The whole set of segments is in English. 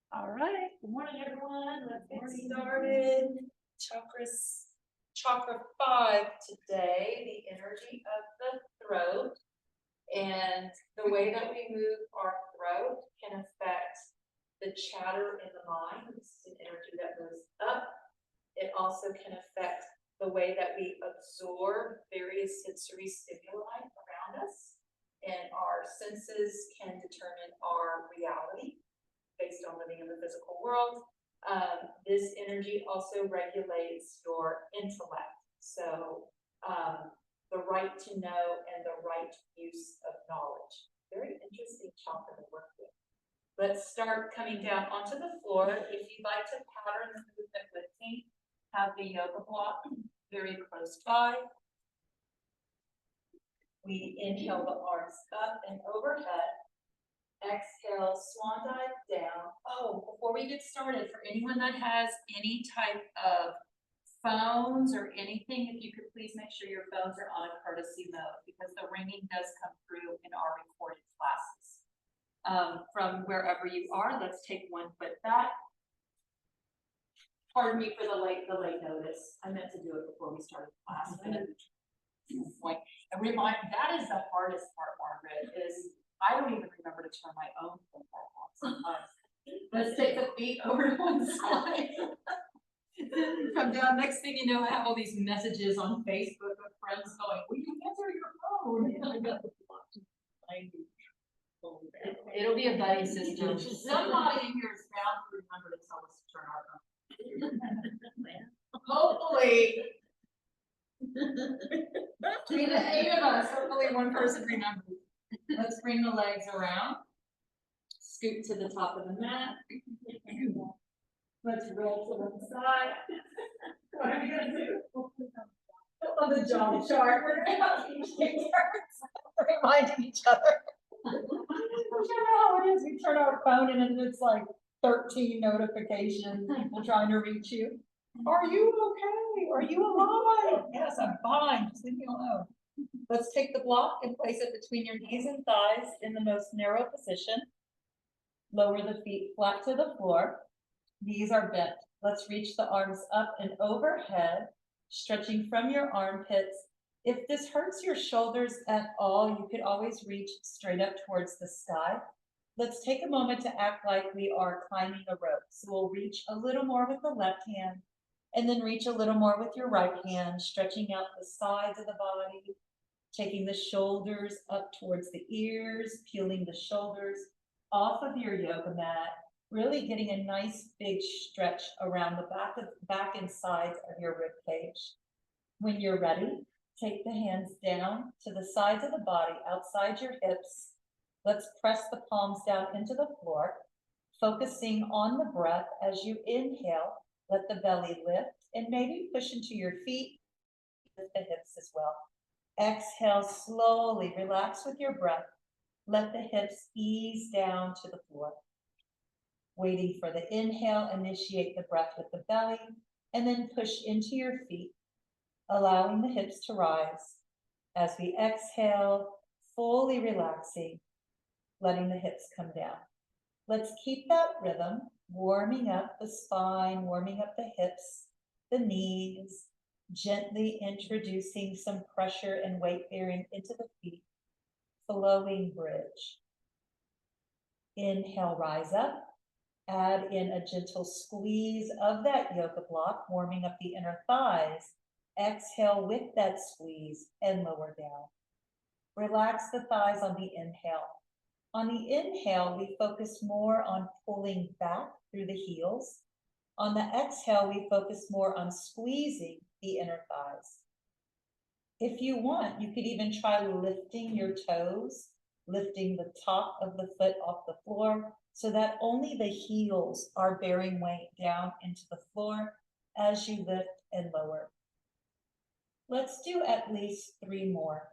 All right. Good morning, everyone. Let's get started. Chakra 5 today, the energy of the throat. And the way that we move our throat can affect the chatter in the mind. This is an energy that moves up. It also can affect the way that we absorb various sensory stimuli around us. And our senses can determine our reality based on living in the physical world. This energy also regulates your intellect. So the right to know and the right use of knowledge. Very interesting chakra to work with. Let's start coming down onto the floor. If you'd like to pattern the movement with me, have the yoga block very close by. We inhale the arms up and overhead. Exhale, swan dive down. Oh, before we get started, for anyone that has any type of phones or anything, if you could please make sure your phones are on a courtesy mode, because the ringing does come through in our recorded classes. From wherever you are, let's take one foot back. Pardon me for the late notice. I meant to do it before we started class. And remind, that is the hardest part, Margaret, is I don't even remember to turn my own phone back on sometimes. Let's take the feet over to one side. Come down. Next thing you know, I have all these messages on Facebook of friends going, "Will you answer your phone?" And I got the block. It'll be a buddy system. Somebody in here is bound to remember to tell us to turn our phone. Hopefully. Between the 8 of us, hopefully one person remembers. Let's bring the legs around. Scoot to the top of the mat. Let's roll to one side. What are we going to do? On the job chart, we're going to have each take turns, reminding each other. You know how it is. We turn our phone and it's like 13 notifications, people trying to reach you. Are you okay? Are you alive? Yes, I'm fine. Just leave me alone. Let's take the block and place it between your knees and thighs in the most narrow position. Lower the feet flat to the floor. Knees are bent. Let's reach the arms up and overhead, stretching from your armpits. If this hurts your shoulders at all, you could always reach straight up towards the sky. Let's take a moment to act like we are climbing a rope. So we'll reach a little more with the left hand, and then reach a little more with your right hand, stretching out the sides of the body, taking the shoulders up towards the ears, peeling the shoulders off of your yoga mat, really getting a nice big stretch around the back and sides of your rib cage. When you're ready, take the hands down to the sides of the body, outside your hips. Let's press the palms down into the floor, focusing on the breath. As you inhale, let the belly lift and maybe push into your feet, lift the hips as well. Exhale, slowly relax with your breath. Let the hips ease down to the floor. Waiting for the inhale, initiate the breath with the belly, and then push into your feet, allowing the hips to rise. As we exhale, fully relaxing, letting the hips come down. Let's keep that rhythm, warming up the spine, warming up the hips, the knees, gently introducing some pressure and weight bearing into the feet, flowing bridge. Inhale, rise up. Add in a gentle squeeze of that yoga block, warming up the inner thighs. Exhale with that squeeze and lower down. Relax the thighs on the inhale. On the inhale, we focus more on pulling back through the heels. On the exhale, we focus more on squeezing the inner thighs. If you want, you could even try lifting your toes, lifting the top of the foot off the floor so that only the heels are bearing weight down into the floor as you lift and lower. Let's do at least 3 more.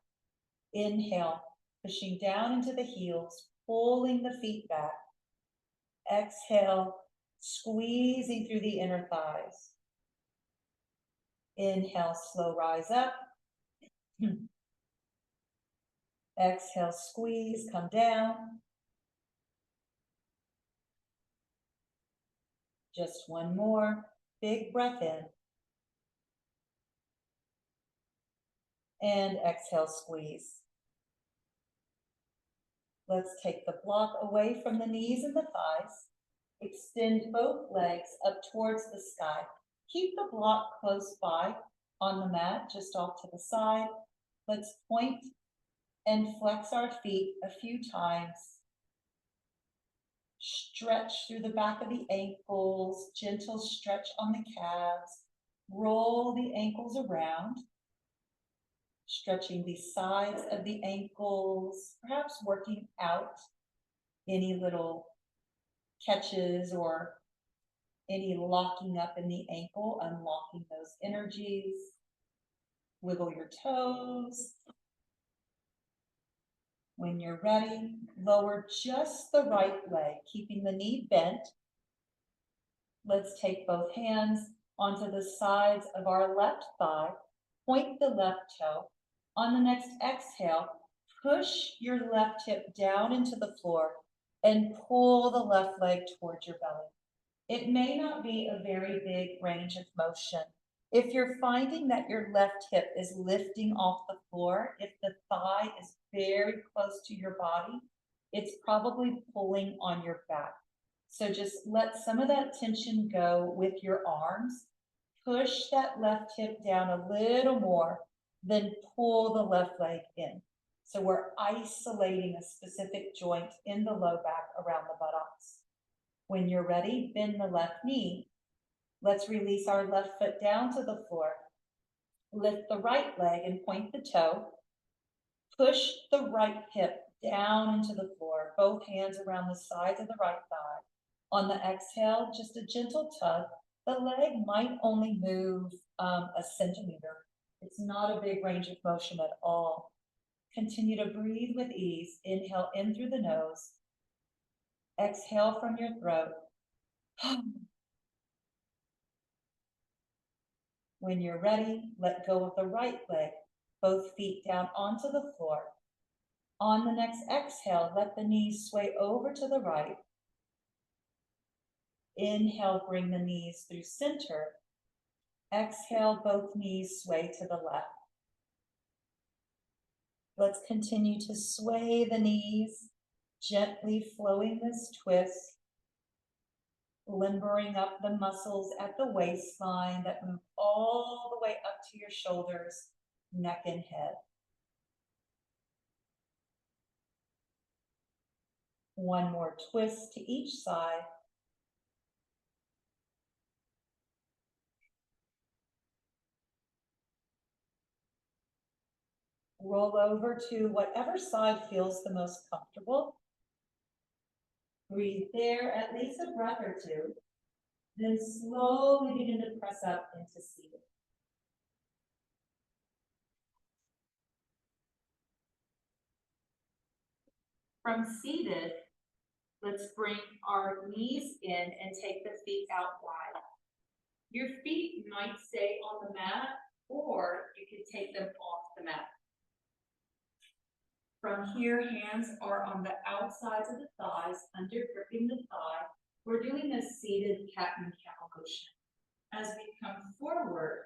Inhale, pushing down into the heels, pulling the feet back. Exhale, squeezing through the inner thighs. Inhale, slow rise up. Exhale, squeeze, come down. Just one more big breath in. And exhale, squeeze. Let's take the block away from the knees and the thighs. Extend both legs up towards the sky. Keep the block close by on the mat, just off to the side. Let's point and flex our feet a few times. Stretch through the back of the ankles, gentle stretch on the calves. Roll the ankles around. Stretching the sides of the ankles, perhaps working out any little catches or any locking up in the ankle, unlocking those energies. Wiggle your toes. When you're ready, lower just the right leg, keeping the knee bent. Let's take both hands onto the sides of our left thigh. Point the left toe. On the next exhale, push your left hip down into the floor and pull the left leg towards your belly. It may not be a very big range of motion. If you're finding that your left hip is lifting off the floor, if the thigh is very close to your body, it's probably pulling on your back. So just let some of that tension go with your arms. Push that left hip down a little more, then pull the left leg in. So we're isolating a specific joint in the low back around the buttocks. When you're ready, bend the left knee. Let's release our left foot down to the floor. Lift the right leg and point the toe. Push the right hip down into the floor, both hands around the sides of the right thigh. On the exhale, just a gentle tug. The leg might only move a centimeter. It's not a big range of motion at all. Continue to breathe with ease. Inhale in through the nose. Exhale from your throat. When you're ready, let go of the right leg, both feet down onto the floor. On the next exhale, let the knees sway over to the right. Inhale, bring the knees through center. Exhale, both knees sway to the left. Let's continue to sway the knees, gently flowing this twist, limbering up the muscles at the waistline that move all the way up to your shoulders, neck and head. One more twist to each side. Roll over to whatever side feels the most comfortable. Breathe there at least a breath or two. Then slowly begin to press up into seated. From seated, let's bring our knees in and take the feet out wide. Your feet might stay on the mat, or you can take them off the mat. From here, hands are on the outsides of the thighs, under gripping the thigh. We're doing a seated cat and cow motion. As we come forward,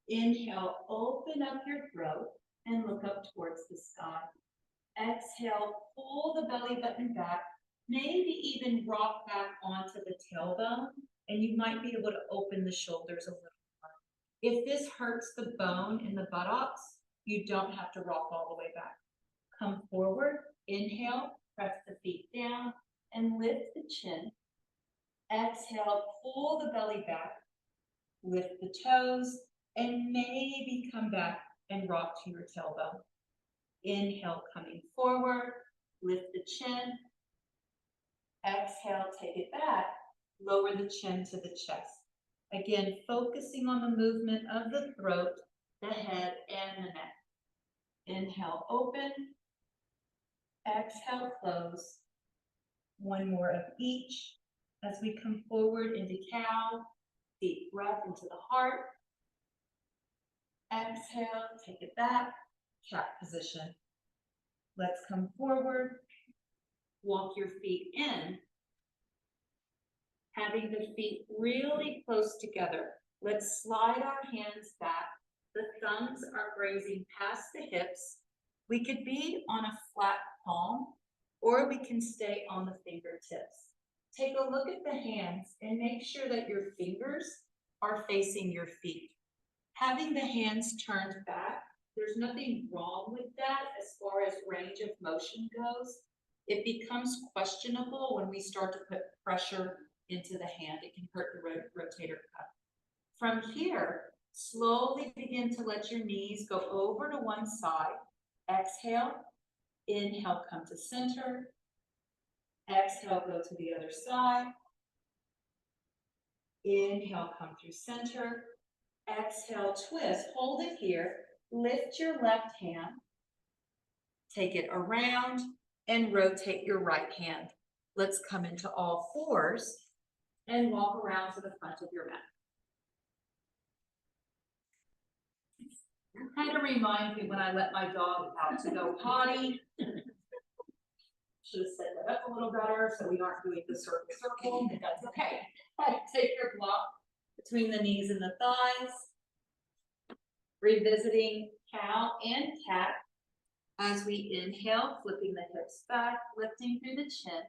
inhale, open up your throat and look up towards the sky. Exhale, pull the belly button back, maybe even rock back onto the tailbone, and you might be able to open the shoulders a little more. If this hurts the bone in the buttocks, you don't have to rock all the way back. Come forward, inhale, press the feet down, and lift the chin. Exhale, pull the belly back, lift the toes, and maybe come back and rock to your tailbone. Inhale, coming forward, lift the chin. Exhale, take it back, lower the chin to the chest. Again, focusing on the movement of the throat, the head, and the neck. Inhale, open. Exhale, close. One more of each. As we come forward into cow, deep breath into the heart. Exhale, take it back, cat position. Let's come forward. Walk your feet in. Have having the feet really close together. Let's slide our hands back. The thumbs are grazing past the hips. We could be on a flat palm, or we can stay on the fingertips. Take a look at the hands and make sure that your fingers are facing your feet. Having the hands turned back, there's nothing wrong with that as far as range of motion goes. It becomes questionable when we start to put pressure into the hand. It can hurt the rotator cuff. From here, slowly begin to let your knees go over to one side. Exhale, inhale, come to center. Exhale, go to the other side. Inhale, come through center. Exhale, twist, hold it here. Lift your left hand. Take it around and rotate your right hand. Let's come into all fours and walk around to the front of your mat. Kind of reminds me when I let my dog out to go potty. Should have set that up a little better so we aren't doing the circle, but that's okay. Take your block between the knees and the thighs. Revisiting cow and cat. As we inhale, flipping the hips back, lifting through the chin.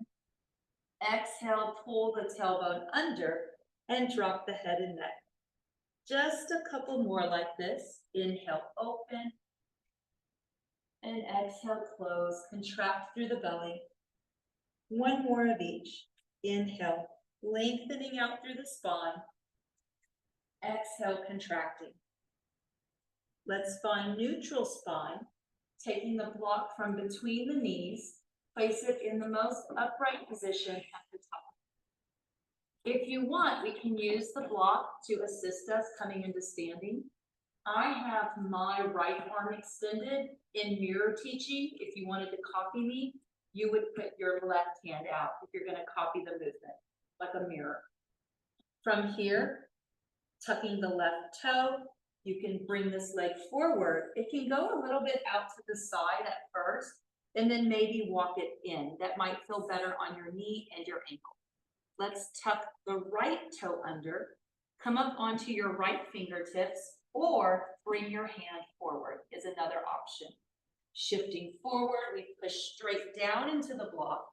Exhale, pull the tailbone under and drop the head and neck. Just a couple more like this. Inhale, open. And exhale, close. Contract through the belly. One more of each. Inhale, lengthening out through the spine. Exhale, contracting. Let's find neutral spine. Taking the block from between the knees, place it in the most upright position at the top. If you want, we can use the block to assist us coming into standing. I have my right arm extended in mirror teaching. If you wanted to copy me, you would put your left hand out if you're going to copy the movement, like a mirror. From here, tucking the left toe, you can bring this leg forward. It can go a little bit out to the side at first, and then maybe walk it in. That might feel better on your knee and your ankle. Let's tuck the right toe under, come up onto your right fingertips, or bring your hand forward is another option. Shifting forward, we push straight down into the block,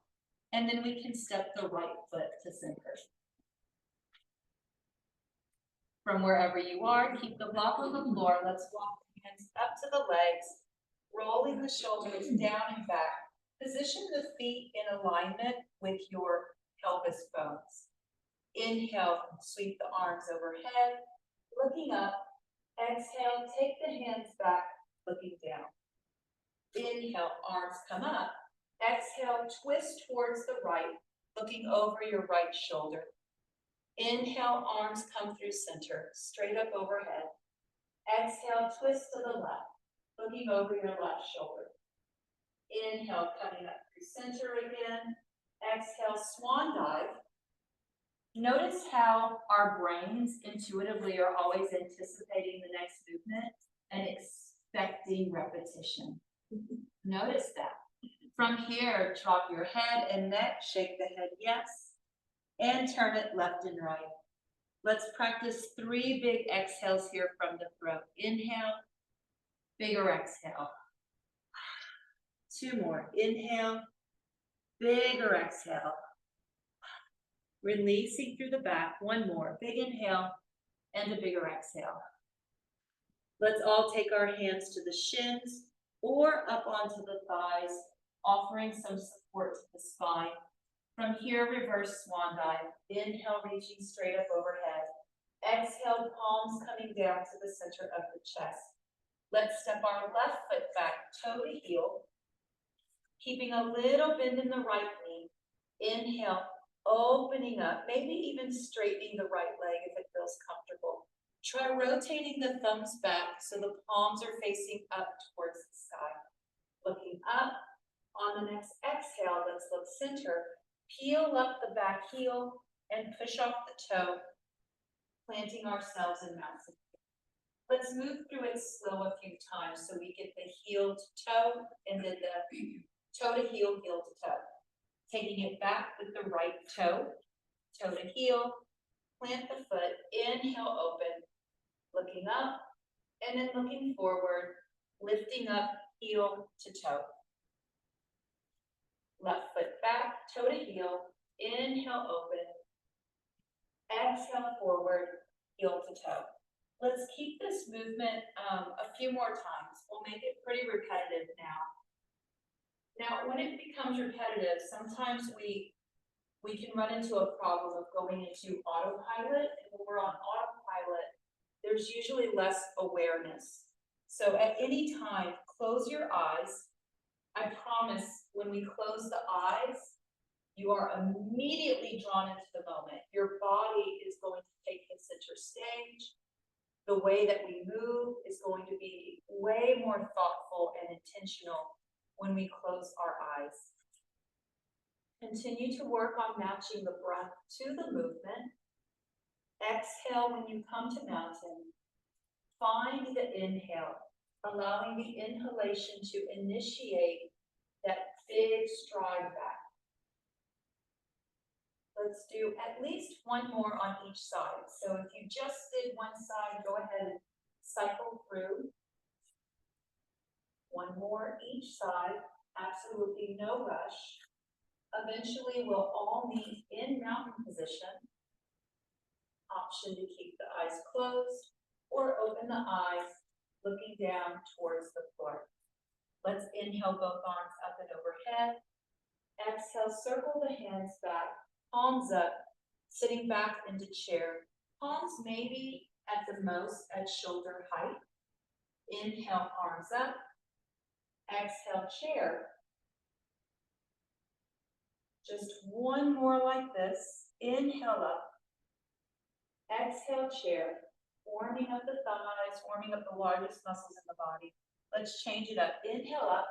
and then we can step the right foot to center. From wherever you are, keep the block on the floor. Let's walk the hands up to the legs, rolling the shoulders down and back. Position the feet in alignment with your pelvis bones. Inhale, sweep the arms overhead, looking up. Exhale, take the hands back, looking down. Inhale, arms come up. Exhale, twist towards the right, looking over your right shoulder. Inhale, arms come through center, straight up overhead. Exhale, twist to the left, looking over your left shoulder. Inhale, coming up through center again. Exhale, swan dive. Notice how our brains intuitively are always anticipating the next movement and expecting repetition. Notice that. From here, drop your head and neck, shake the head yes, and turn it left and right. Let's practice 3 big exhales here from the throat. Inhale, bigger exhale. 2 more. Inhale, bigger exhale. Releasing through the back. 1 more. Big inhale and a bigger exhale. Let's all take our hands to the shins or up onto the thighs, offering some support to the spine. From here, reverse swan dive. Inhale, reaching straight up overhead. Exhale, palms coming down to the center of the chest. Let's step our left foot back, toe to heel, keeping a little bend in the right knee. Inhale, opening up, maybe even straightening the right leg if it feels comfortable. Try rotating the thumbs back so the palms are facing up towards the sky. Looking up. On the next exhale, let's look center. Peel up the back heel and push off the toe, planting ourselves in mountain. Let's move through it slow a few times so we get the heel to toe and then the toe to heel, heel to toe. Taking it back with the right toe, toe to heel, plant the foot, inhale, open, looking up, and then looking forward, lifting up, heel to toe. Left foot back, toe to heel, inhale, open, exhale, forward, heel to toe. Let's keep this movement a few more times. We'll make it pretty repetitive now. Now, when it becomes repetitive, sometimes we can run into a problem of going into autopilot, and when we're on autopilot, there's usually less awareness. So at any time, close your eyes. I promise when we close the eyes, you are immediately drawn into the moment. Your body is going to take the center stage. The way that we move is going to be way more thoughtful and intentional when we close our eyes. Continue to work on matching the breath to the movement. Exhale when you come to mountain. Find the inhale, allowing the inhalation to initiate that big stride back. Let's do at least one more on each side. So if you just did one side, go ahead and cycle through. One more each side, absolutely no rush. Eventually, we'll all meet in mountain position. Option to keep the eyes closed or open the eyes, looking down towards the floor. Let's inhale both arms up and overhead. Exhale, circle the hands back, palms up, sitting back into chair. Palms maybe at the most at shoulder height. Inhale, arms up. Exhale, chair. Just one more like this. Inhale up. Exhale, chair. Warming up the thighs, warming up the largest muscles in the body. Let's change it up. Inhale up.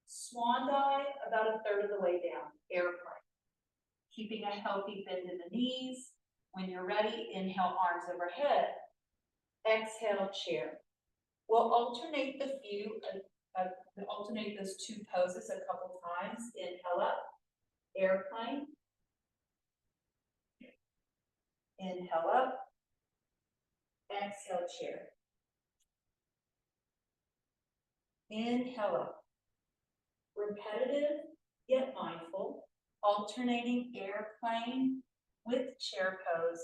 Swan dive about a third of the way down. Airplane. Keeping a healthy bend in the knees. When you're ready, inhale, arms overhead. Exhale, chair. We'll alternate alternate those two poses a couple times. Inhale up. Airplane. Inhale up. Exhale, chair. Inhale up. Repetitive, yet mindful, alternating airplane with chair pose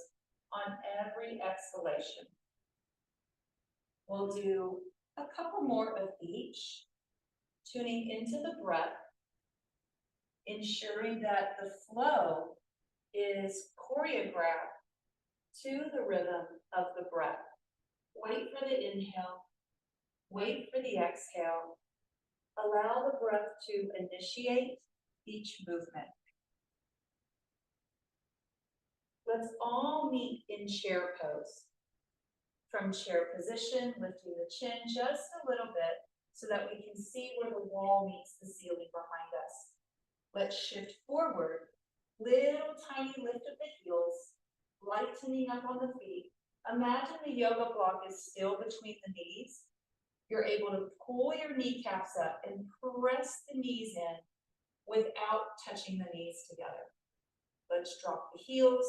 on every exhalation. We'll do a couple more of each, tuning into the breath, ensuring that the flow is choreographed to the rhythm of the breath. Wait for the inhale, wait for the exhale. Allow the breath to initiate each movement. Let's all meet in chair pose. From chair position, lifting the chin just a little bit so that we can see where the wall meets the ceiling behind us. Let's shift forward. Little tiny lift of the heels, lightening up on the feet. Imagine the yoga block is still between the knees. You're able to pull your kneecaps up and press the knees in without touching the knees together. Let's drop the heels,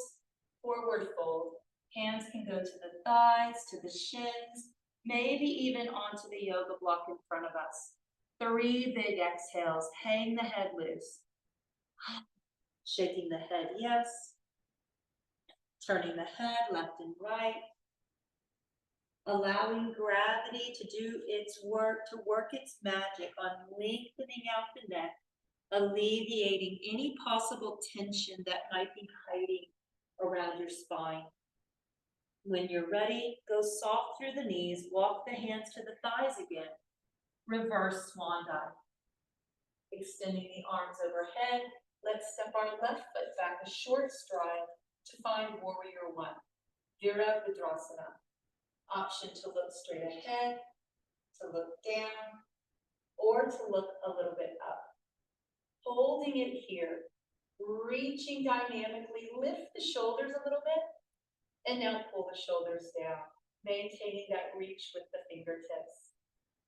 forward fold. Hands can go to the thighs, to the shins, maybe even onto the yoga block in front of us. 3 big exhales, hang the head loose. Shaking the head, yes. Turning the head left and right. Allowing gravity to do its work, to work its magic on lengthening out the neck, alleviating any possible tension that might be hiding around your spine. When you're ready, go soft through the knees, walk the hands to the thighs again. Reverse swan dive. Extending the arms overhead, let's step our left foot back a short stride to find warrior one. Virabhadrasana. Option to look straight ahead, to look down, or to look a little bit up. Holding it here, reaching dynamically, lift the shoulders a little bit, and now pull the shoulders down, maintaining that reach with the fingertips.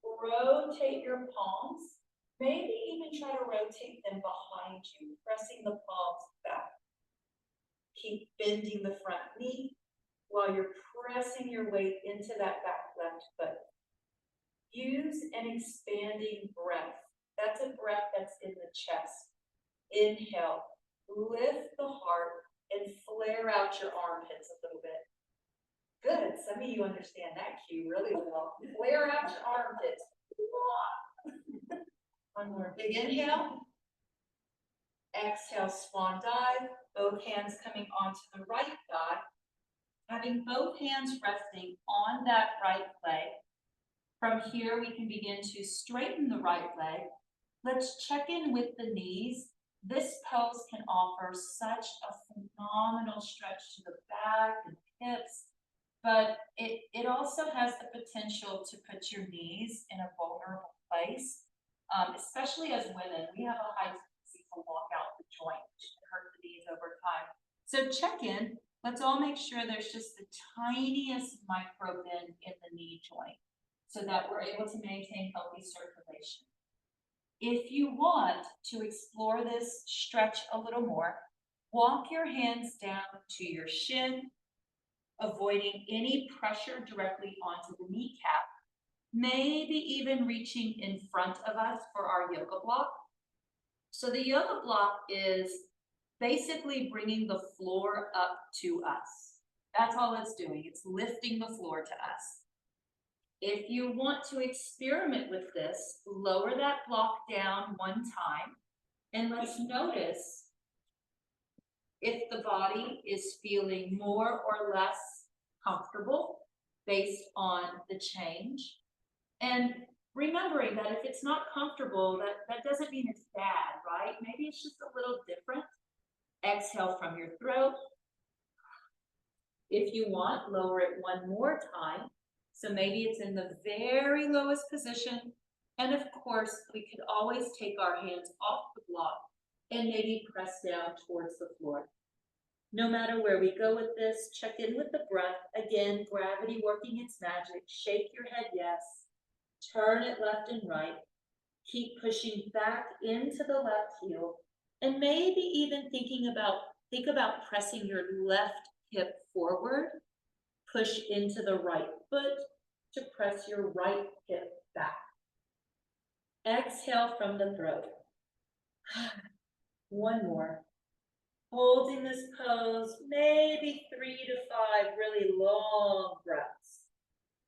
Rotate your palms, maybe even try to rotate them behind you, pressing the palms back. Keep bending the front knee while you're pressing your weight into that back left foot. Use an expanding breath. That's a breath that's in the chest. Inhale, lift the heart and flare out your armpits a little bit. Good, some of you understand that cue really well. Flare out your armpits. One more big inhale. Exhale, swan dive. Both hands coming onto the right thigh. Having both hands resting on that right leg. From here, we can begin to straighten the right leg. Let's check in with the knees. This pose can offer such a phenomenal stretch to the back and hips, but it also has the potential to put your knees in a vulnerable place, especially as women. We have a high tendency to walk out the joint, which can hurt the knees over time. So check in. Let's all make sure there's just the tiniest micro bend in the knee joint so that we're able to maintain healthy circulation. If you want to explore this stretch a little more, walk your hands down to your shin, avoiding any pressure directly onto the kneecap, maybe even reaching in front of us for our yoga block. So the yoga block is basically bringing the floor up to us. That's all it's doing. It's lifting the floor to us. If you want to experiment with this, lower that block down one time, and let's notice if the body is feeling more or less comfortable based on the change. And remembering that if it's not comfortable, that doesn't mean it's bad, right? Maybe it's just a little different. Exhale from your throat. If you want, lower it one more time. So maybe it's in the very lowest position. And of course, we could always take our hands off the block and maybe press down towards the floor. No matter where we go with this, check in with the breath. Again, gravity working its magic. Shake your head yes. Turn it left and right. Keep pushing back into the left heel. And maybe even think about pressing your left hip forward. Push into the right foot to press your right hip back. Exhale from the throat. One more. Holding this pose, maybe 3 to 5 really long breaths.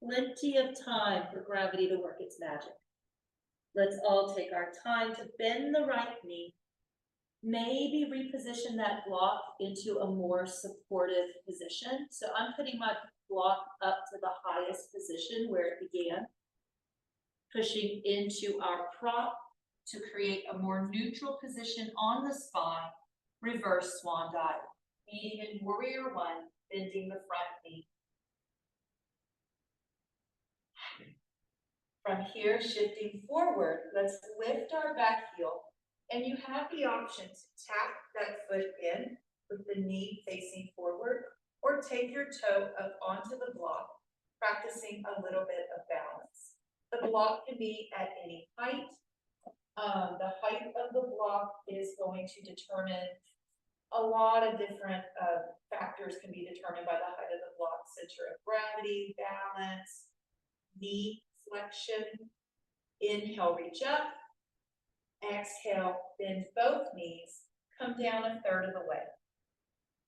Plenty of time for gravity to work its magic. Let's all take our time to bend the right knee. Maybe reposition that block into a more supportive position. So I'm putting my block up to the highest position where it began. Pushing into our prop to create a more neutral position on the spine. Reverse swan dive. Meeting in warrior one, bending the front knee. From here, shifting forward, let's lift our back heel. And you have the option to tap that foot in with the knee facing forward, or take your toe up onto the block, practicing a little bit of balance. The block can be at any height. The height of the block is going to determine a lot of different factors can be determined by the height of the block: center of gravity, balance, knee flexion. Inhale, reach up. Exhale, bend both knees, come down a third of the way.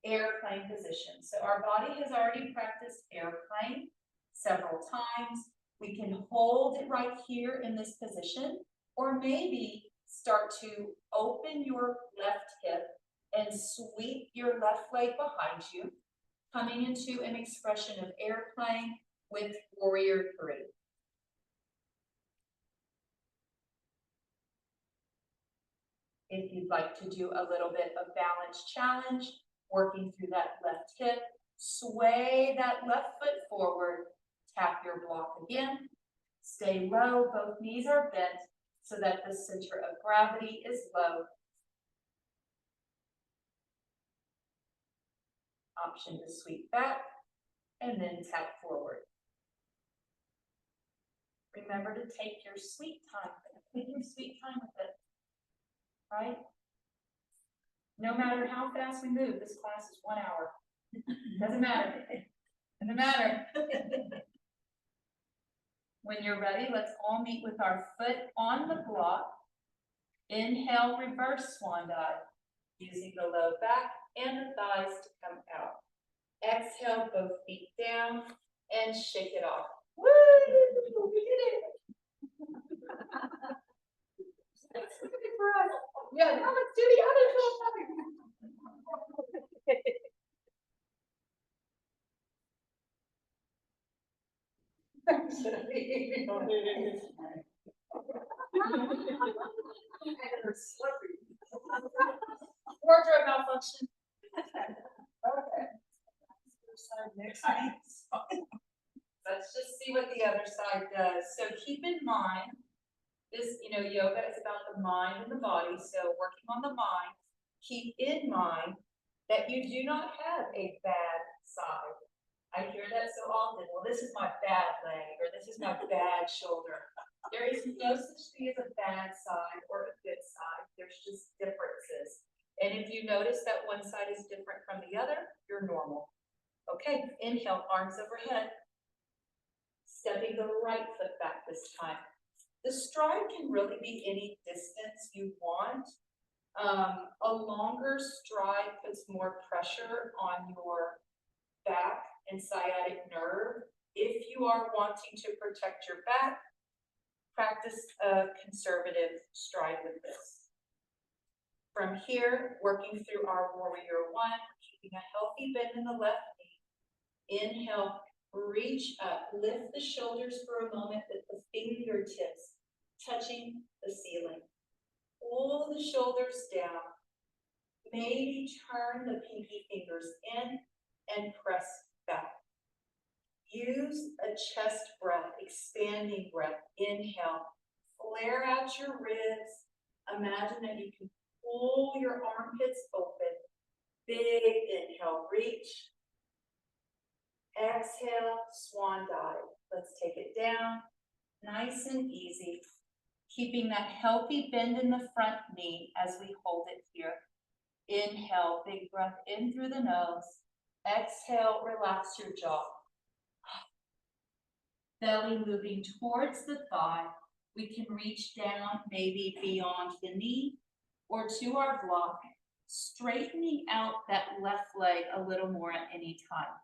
Airplane position. So our body has already practiced airplane several times. We can hold it right here in this position, or maybe start to open your left hip and sweep your left leg behind you, coming into an expression of airplane with warrior three. If you'd like to do a little bit of balance challenge, working through that left hip, sway that left foot forward, tap your block again, stay low, both knees are bent so that the center of gravity is low. Option to sweep back and then tap forward. Remember to take your sweet time with it. Right? No matter how fast we move, this class is 1 hour. Doesn't matter. Doesn't matter. When you're ready, let's all meet with our foot on the block. Inhale, reverse swan dive, using the low back and the thighs to come out. Exhale, both feet down and shake it off. Woo! We did it! That's good for us. Yeah, now let's do the other side. Wardrobe malfunction. Okay. Let's just see what the other side does. So keep in mind, this, yoga is about the mind and the body. So working on the mind, keep in mind that you do not have a bad side. I hear that so often. Well, this is my bad leg, or this is my bad shoulder. There is no such thing as a bad side or a good side. There's just differences. And if you notice that one side is different from the other, you're normal. Okay, inhale, arms overhead. Stepping the right foot back this time. The stride can really be any distance you want. A longer stride puts more pressure on your back and sciatic nerve. If you are wanting to protect your back, practice a conservative stride with this. From here, working through our warrior one, keeping a healthy bend in the left knee. Inhale, reach up, lift the shoulders for a moment with the fingertips touching the ceiling. Pull the shoulders down. Maybe turn the pinky fingers in and press back. Use a chest breath, expanding breath. Inhale, flare out your ribs. Imagine that you can pull your armpits open. Big inhale, reach. Exhale, swan dive. Let's take it down, nice and easy. Keeping that healthy bend in the front knee as we hold it here. Inhale, big breath in through the nose. Exhale, relax your jaw. Belly moving towards the thigh. We can reach down, maybe beyond the knee or to our block, straightening out that left leg a little more at any time.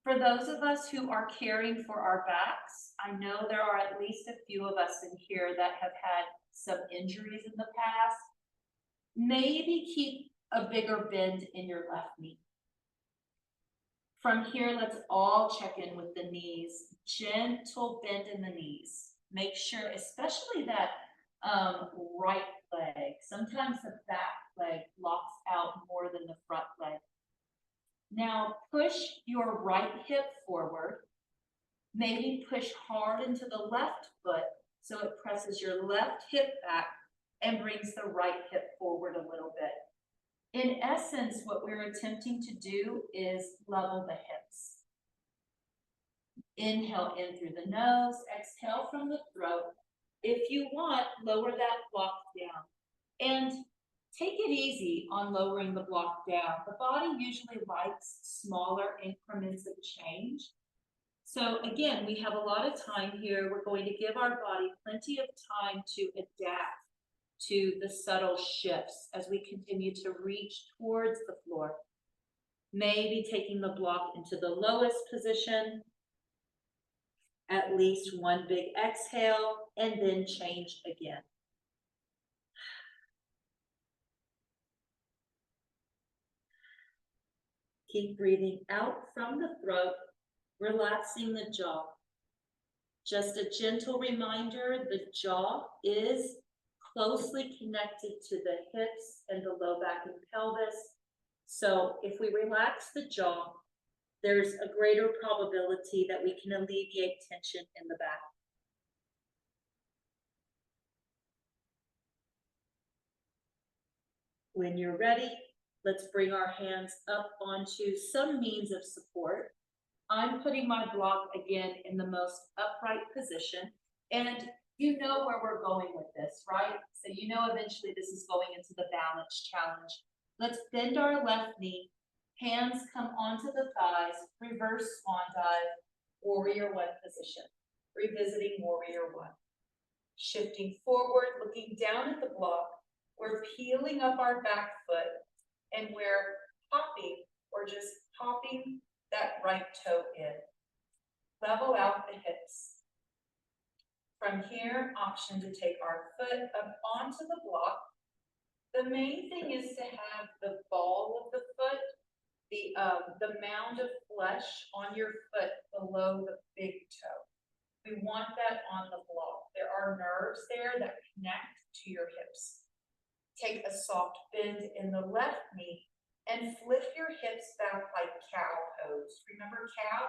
For those of us who are caring for our backs, I know there are at least a few of us in here that have had some injuries in the past. Maybe keep a bigger bend in your left knee. From here, let's all check in with the knees. Gentle bend in the knees. Make sure, especially that right leg. Sometimes the back leg locks out more than the front leg. Now push your right hip forward. Maybe push hard into the left foot so it presses your left hip back and brings the right hip forward a little bit. In essence, what we're attempting to do is level the hips. Inhale in through the nose, exhale from the throat. If you want, lower that block down. And take it easy on lowering the block down. The body usually likes smaller increments of change. So again, we have a lot of time here. We're going to give our body plenty of time to adapt to the subtle shifts as we continue to reach towards the floor. Maybe taking the block into the lowest position, at least one big exhale, and then change again. Keep breathing out from the throat, relaxing the jaw. Just a gentle reminder, the jaw is closely connected to the hips and the low back and pelvis. So if we relax the jaw, there's a greater probability that we can alleviate tension in the back. When you're ready, let's bring our hands up onto some means of support. I'm putting my block again in the most upright position, and You know where we're going with this, right? So you know eventually this is going into the balance challenge. Let's bend our left knee, hands come onto the thighs, reverse swan dive, warrior one position. Revisiting warrior one. Shifting forward, looking down at the block, we're peeling up our back foot and we're popping or just popping that right toe in. Level out the hips. From here, option to take our foot up onto the block. The main thing is to have the ball of the foot, the mound of flesh on your foot below the big toe. We want that on the block. There are nerves there that connect to your hips. Take a soft bend in the left knee and flip your hips back like cow pose. Remember cow?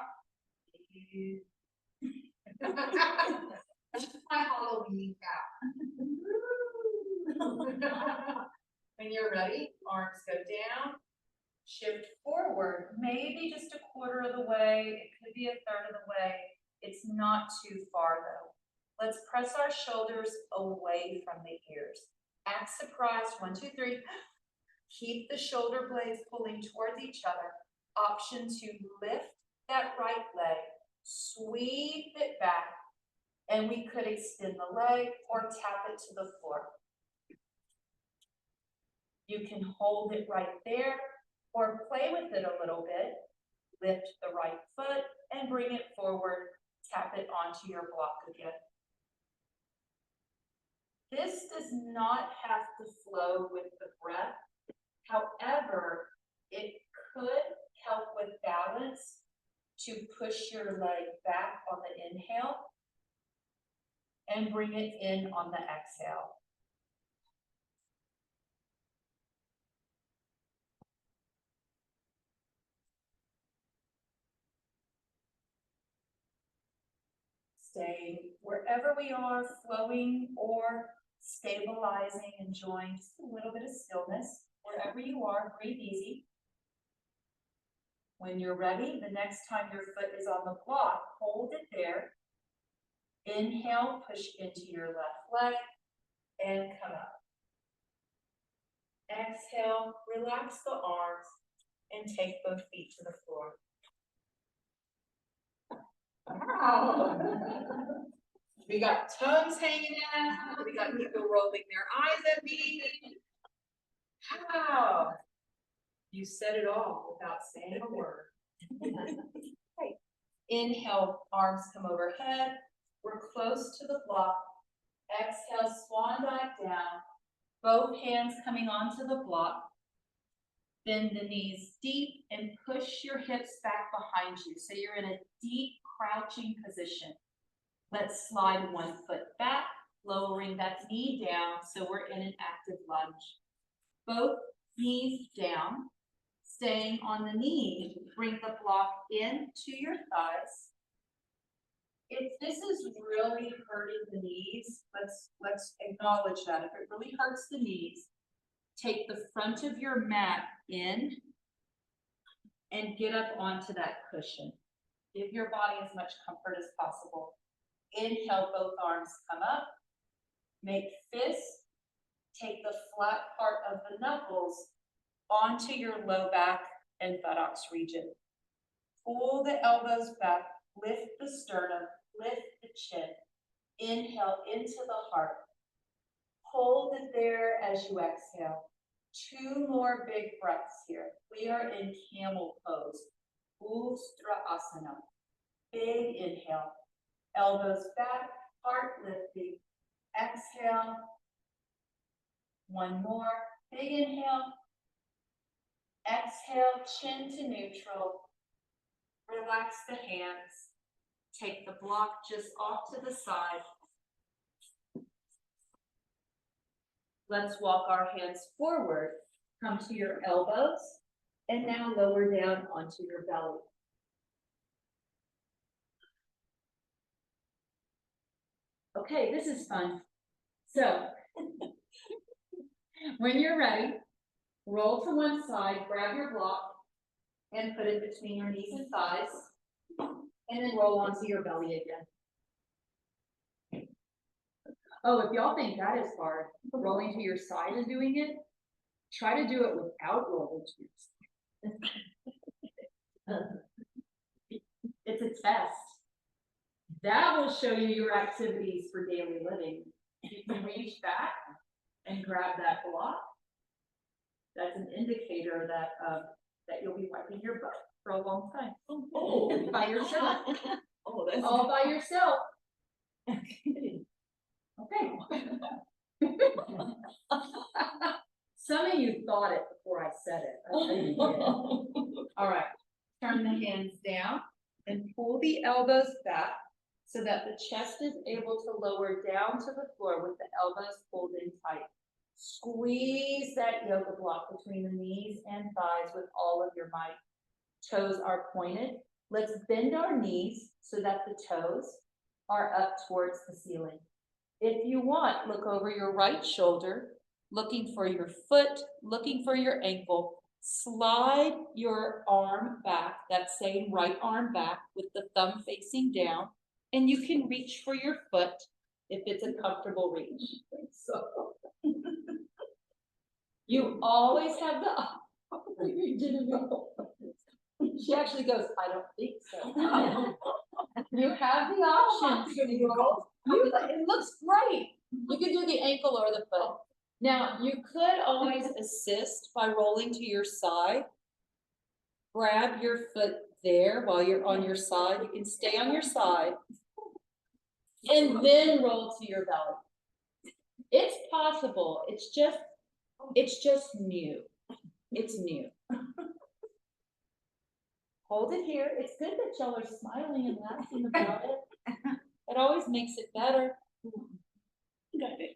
That's my Halloween cow. When you're ready, arms go down, shift forward, maybe just a quarter of the way, it could be a third of the way. It's not too far though. Let's press our shoulders away from the ears. Act surprised, 1, 2, 3. Keep the shoulder blades pulling towards each other. Option to lift that right leg, sweep it back, and we could extend the leg or tap it to the floor. You can hold it right there or play with it a little bit. Lift the right foot and bring it forward. Tap it onto your block again. This does not have to flow with the breath. However, it could help with balance to push your leg back on the inhale and bring it in on the exhale. Staying wherever we are, flowing or stabilizing, enjoying just a little bit of stillness. Wherever you are, breathe easy. When you're ready, the next time your foot is on the block, hold it there. Inhale, push into your left leg and come up. Exhale, relax the arms and take both feet to the floor. Wow. We got tongues hanging out. We got people rolling their eyes at me. Wow. You said it all without saying a word. Great. Inhale, arms come overhead. We're close to the block. Exhale, swan dive down. Both hands coming onto the block. Bend the knees deep and push your hips back behind you. So you're in a deep crouching position. Let's slide one foot back, lowering that knee down so we're in an active lunge. Both knees down, staying on the knee, bring the block into your thighs. If this is really hurting the knees, let's acknowledge that. If it really hurts the knees, take the front of your mat in and get up onto that cushion. Give your body as much comfort as possible. Inhale, both arms come up. Make fists. Take the flat part of the knuckles onto your low back and buttocks region. Pull the elbows back, lift the sternum, lift the chin. Inhale into the heart. Hold it there as you exhale. 2 more big breaths here. We are in camel pose. Ustrasana. Big inhale. Elbows back, heart lifting. Exhale. 1 more. Big inhale. Exhale, chin to neutral. Relax the hands. Take the block just off to the side. Let's walk our hands forward. Come to your elbows. And now lower down onto your belly. Okay, this is fun. So, when you're ready, roll to one side, grab your block, and put it between your knees and thighs, and then roll onto your belly again. Oh, if y'all think that is hard, rolling to your side and doing it, try to do it without rolling to your side. It's a test. That will show you your activities for daily living. You can reach back and grab that block. That's an indicator that, that you'll be wiping your butt for a long time. Oh. By yourself, Oh, that's. all by yourself. Okay. Some of you thought it before I said it. I know you did. All right, turn the hands down and pull the elbows back so that the chest is able to lower down to the floor with the elbows pulled in tight. Squeeze that yoga block between the knees and thighs with all of your might. Toes are pointed. Let's bend our knees so that the toes are up towards the ceiling. If you want, look over your right shoulder, looking for your foot, looking for your ankle. Slide your arm back, that same right arm back with the thumb facing down, and you can reach for your foot if it's a comfortable reach. So you always have the, you didn't know. She actually goes, I don't think so. You have the options. It looks great. You can do the ankle or the foot. Now, you could always assist by rolling to your side. Grab your foot there while you're on your side. You can stay on your side. And then roll to your belly. It's possible. It's just new. It's new. Hold it here. It's good that y'all are smiling and laughing about it. It always makes it better.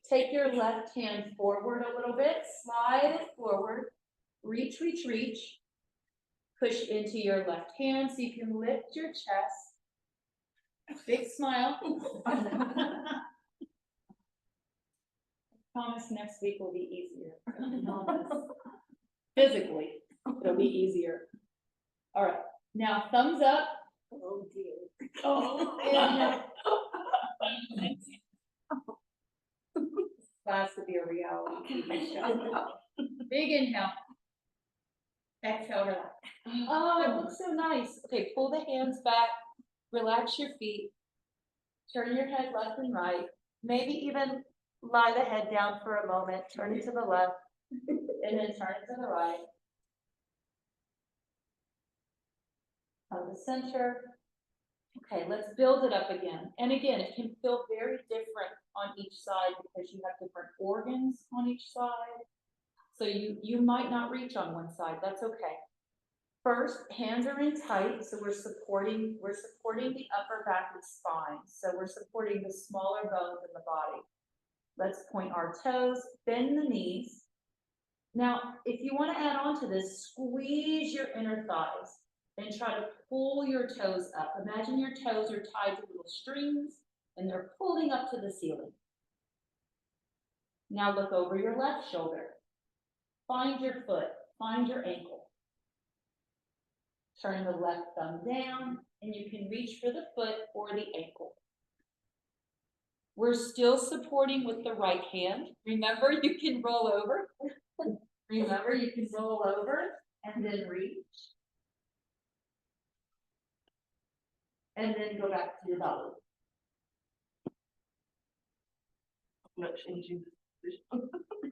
Take your left hand forward a little bit, slide it forward, reach, reach, reach. Push into your left hand so you can lift your chest. Big smile. I promise next week will be easier. I promise. Physically, it'll be easier. All right, now thumbs up. Oh dear. Oh, inhale. This has to be a reality TV show. Big inhale. Exhale, relax. Oh, it looks so nice. Okay, pull the hands back, relax your feet, turn your head left and right, maybe even lie the head down for a moment, turn it to the left, and then turn it to the right. Come to center. Okay, let's build it up again. And again, it can feel very different on each side because you have different organs on each side. So you might not reach on one side, that's okay. First, hands are in tight, so we're supporting the upper back and spine. So we're supporting the smaller bones in the body. Let's point our toes, bend the knees. Now, if you want to add on to this, squeeze your inner thighs and try to pull your toes up. Imagine your toes are tied to little strings and they're pulling up to the ceiling. Now look over your left shoulder. Find your foot, find your ankle. Turn the left thumb down and you can reach for the foot or the ankle. We're still supporting with the right hand. Remember, you can roll over. Remember, you can roll over and then reach. And then go back to your belly. I'm not changing this position.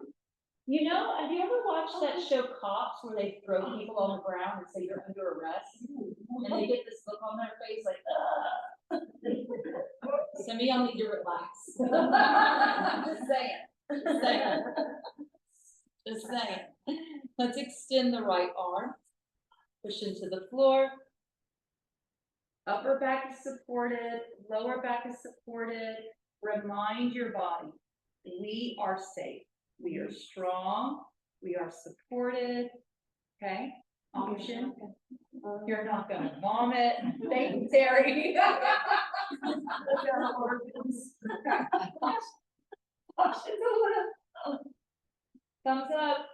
You know, have you ever watched that show Cops where they throw people on the ground and say you're under arrest? And they get this look on their face like, ugh. Send me on the to relax. Just saying. Just saying. Just saying. Let's extend the right arm. Push into the floor. Upper back is supported. Lower back is supported. Remind your body, we are safe. We are strong. We are supported. Okay? Option. You're not going to vomit. Thank you, Terry. Thumbs up.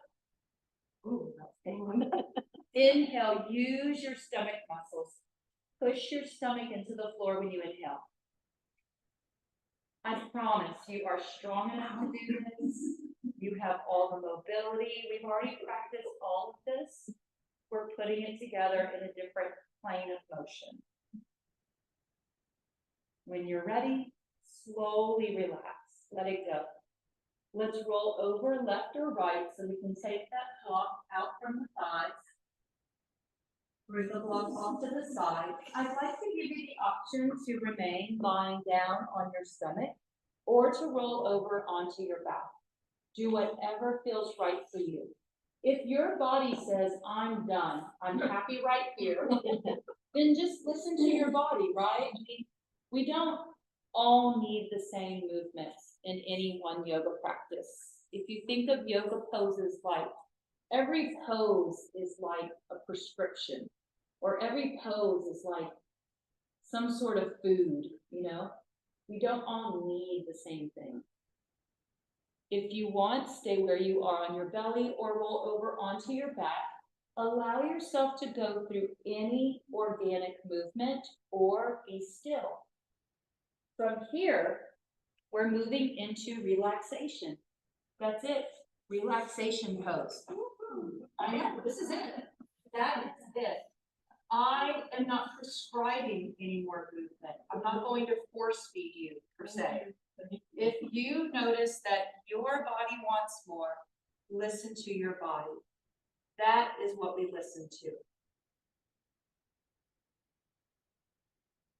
Ooh, that's painful. Inhale, use your stomach muscles. Push your stomach into the floor when you inhale. I promise you are strong enough to do this. You have all the mobility. We've already practiced all of this. We're putting it together in a different plane of motion. When you're ready, slowly relax. Let it go. Let's roll over left or right so we can take that block out from the thighs. Bring the block off to the side. I'd like to give you the option to remain lying down on your stomach or to roll over onto your back. Do whatever feels right for you. If your body says, I'm done, I'm happy right here, then just listen to your body, right? We don't all need the same movements in any one yoga practice. If you think of yoga poses like every pose is like a prescription, or every pose is like some sort of food, you know? We don't all need the same thing. If you want, stay where you are on your belly or roll over onto your back. Allow yourself to go through any organic movement or be still. From here, we're moving into relaxation. That's it, relaxation pose. I know, this is it. That is it. I am not prescribing any more movement. I'm not going to force feed you, per se. If you notice that your body wants more, listen to your body. That is what we listen to.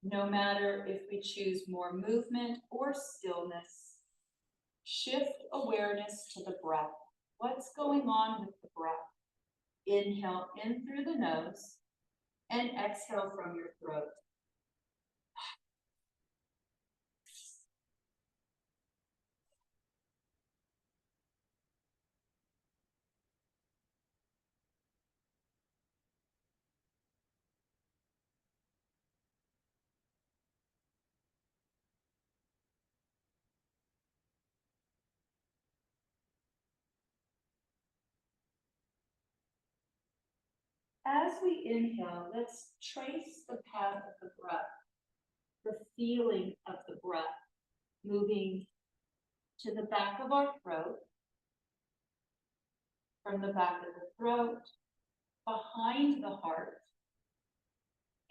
No matter if we choose more movement or stillness, shift awareness to the breath. What's going on with the breath? Inhale in through the nose and exhale from your throat. As we inhale, let's trace the path of the breath, the feeling of the breath, moving to the back of our throat, from the back of the throat, behind the heart,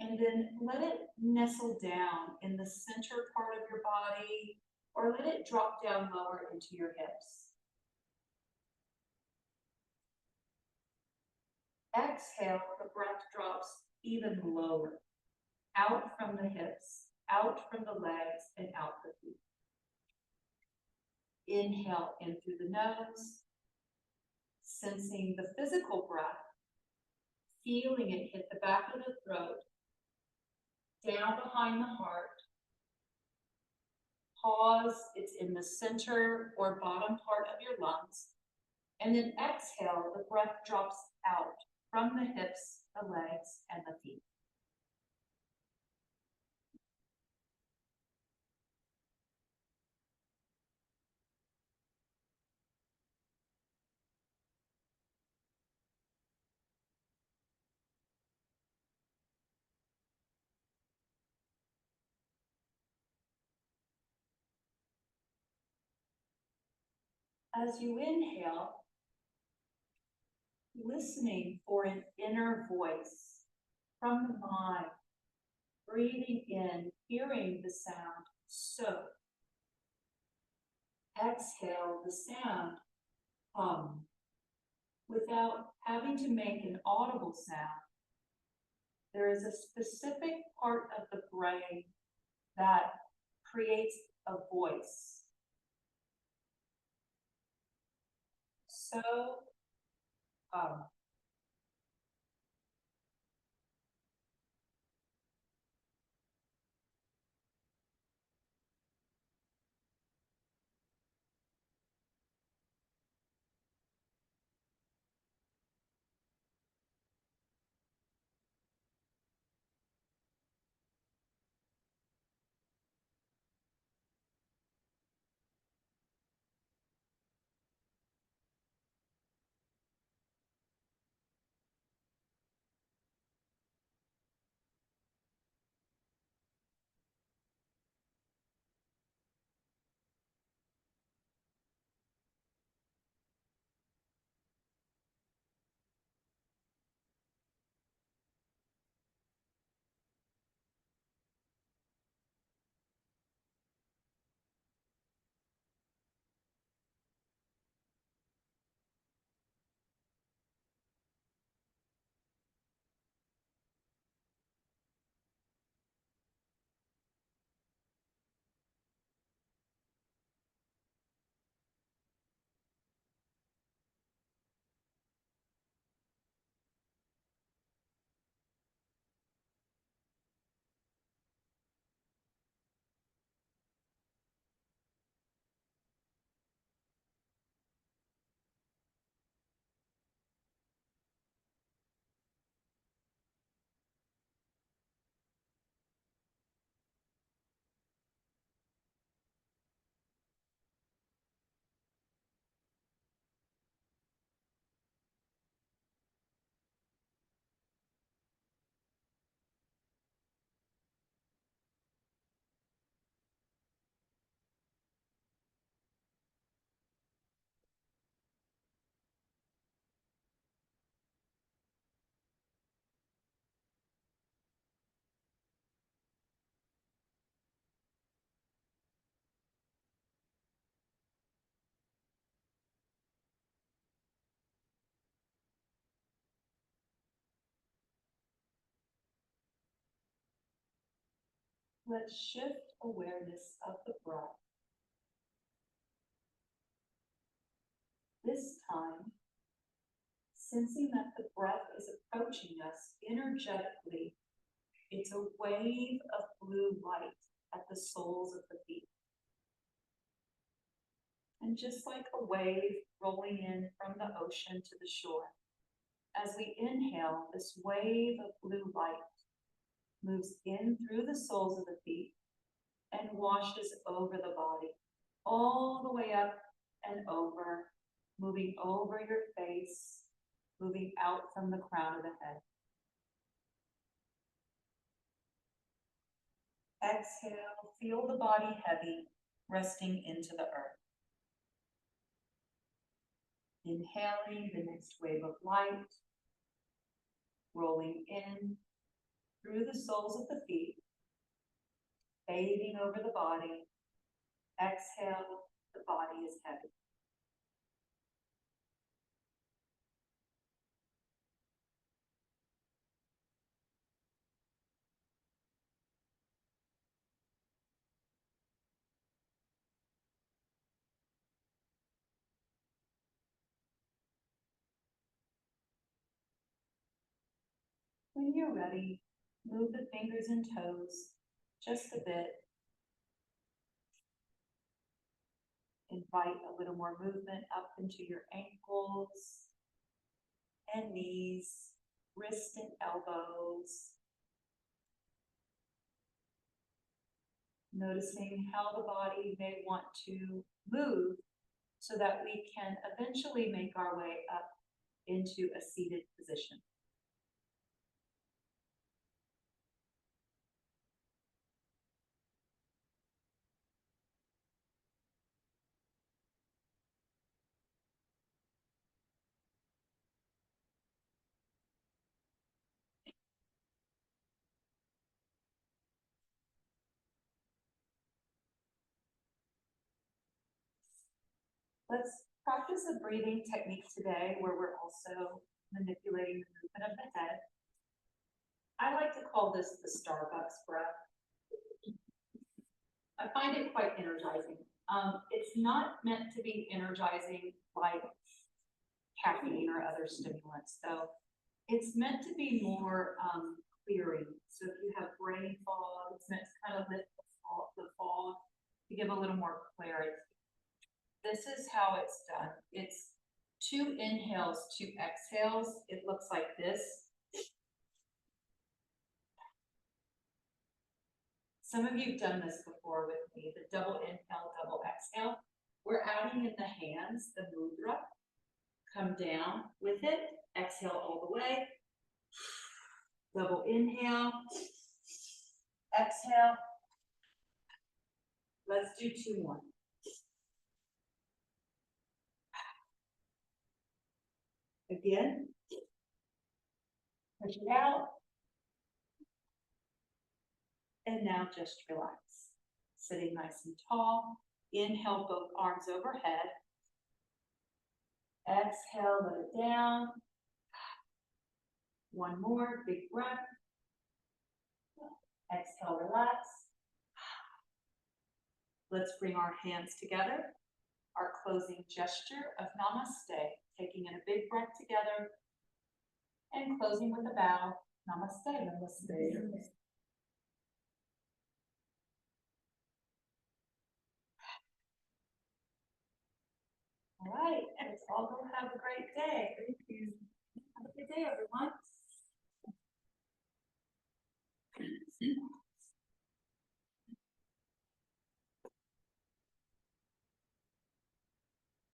and then let it nestle down in the center part of your body, or let it drop down lower into your hips. Exhale, the breath drops even lower, out from the hips, out from the legs, and out the feet. Inhale in through the nose, sensing the physical breath, feeling it hit the back of the throat, down behind the heart. Pause, it's in the center or bottom part of your lungs. And then exhale, the breath drops out from the hips, the legs, and the feet. As you inhale, listening for an inner voice from the mind, breathing in, hearing the sound, so. Exhale the sound, without having to make an audible sound. There is a specific part of the brain that creates a voice. So, let's shift awareness of the breath. This time, sensing that the breath is approaching us energetically, it's a wave of blue light at the soles of the feet. And just like a wave rolling in from the ocean to the shore, as we inhale, this wave of blue light moves in through the soles of the feet and washes over the body, all the way up and over, moving over your face, moving out from the crown of the head. Exhale, feel the body heavy, resting into the earth. Inhaling the next wave of light, rolling in through the soles of the feet, fading over the body. Exhale, the body is heavy. When you're ready, move the fingers and toes just a bit. Invite a little more movement up into your ankles and knees, wrists and elbows. Noticing how the body may want to move so that we can eventually make our way up into a seated position. Let's practice a breathing technique today where we're also manipulating the movement of the head. I like to call this the Starbucks breath. I find it quite energizing. It's not meant to be energizing like caffeine or other stimulants, so it's meant to be more clearing. So if you have brain fog, it's meant to kind of lift the fog to give a little more clarity. This is how it's done. It's 2 inhales, 2 exhales. It looks like this. Some of you have done this before with me, the double inhale, double exhale. We're adding in the hands, the mudra. Come down with it, exhale all the way. Double inhale, exhale. Let's do 2 more. Again, push it out. And now just relax. Sitting nice and tall. Inhale, both arms overhead. Exhale, let it down. 1 more, big breath. Exhale, relax. Let's bring our hands together. Our closing gesture of namaste. Taking in a big breath together. And closing with a bow. Namaste. Namaste. All right, and let's all go have a great day.